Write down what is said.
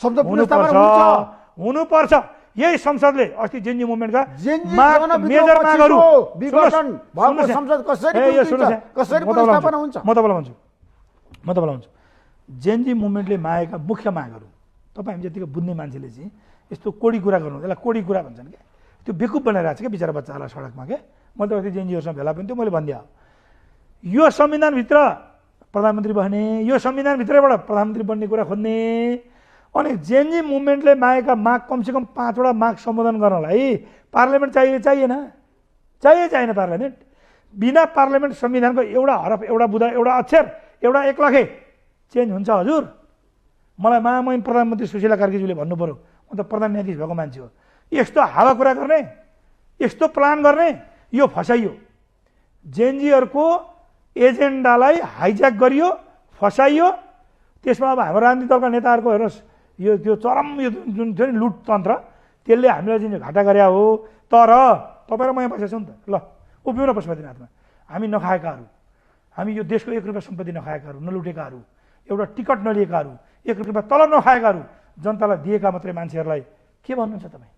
शब्द पुनर्स्थापना हुन्छ हुनुपर्छ। यही संसदले अस्ति जेएनजी मुभमेन्टका जेएनजी मेजर मागहरू विघटन भएको संसद कसरी पुनर्स्थापना हुन्छ? म तपाईँलाई भन्छु जेएनजी मुभमेन्टले मागेका मुख्य मागहरू तपाईँ हामी जतिको बुझ्ने मान्छेले चाहिँ यस्तो कोडी कुरा गर्नु यसलाई कोडी कुरा भन्छन् क्या, त्यो बेकुब बनाइरहेको छ क्या बिचरा बच्चाहरूलाई सडकमा क्या। मैले त अस्ति जेएनजीहरूसँग भेला पनि थियो, मैले भनिदिएँ यो संविधानभित्र प्रधानमन्त्री बन्ने, यो संविधानभित्रबाट प्रधानमन्त्री बन्ने कुरा खोज्ने। अनि जेएनजी मुभमेन्टले मागेका माग कमसेकम 5वटा माग सम्बोधन गर्नलाई पार्लियामेन्ट चाहिएन पार्लियामेन्ट। बिना पार्लियामेन्ट संविधानको एउटा हरफ, एउटा बुँदा, एउटा अक्षर, एउटा एक लखे चेन्ज हुन्छ हजुर? मलाई महामहिम प्रधानमन्त्री सुशीला कार्कीज्यूले भन्नु पर्यो, म त प्रधान न्यायाधीश भएको मान्छे हो, यस्तो हावा कुरा गर्ने, यस्तो प्लान गर्ने, यो फसाइयो। जेएनजीहरूको एजेन्डालाई हाइज्याक गरियो, फसाइयो। त्यसमा अब हाम्रो राजनीतिक दलका नेताहरूको हेर्नुहोस् यो त्यो चरम यो जुन थियो नि लुटतन्त्र, त्यसले हामीलाई चाहिँ घाटा गरे हो। तर तपाईँ र म यहाँ बसेको छु नि त, ल उभिउँ न पशुपतिनाथमा। हामी नखाएकाहरू, हामी यो देशको 1 रुपियाँ सम्पत्ति नखाएकाहरू, नलुटेकाहरू, एउटा टिकट नलिएकाहरू, 1 रुपियाँ तलब नखाएकाहरू, जनतालाई दिएका मात्रै मान्छेहरूलाई के भन्नुहुन्छ तपाईँ?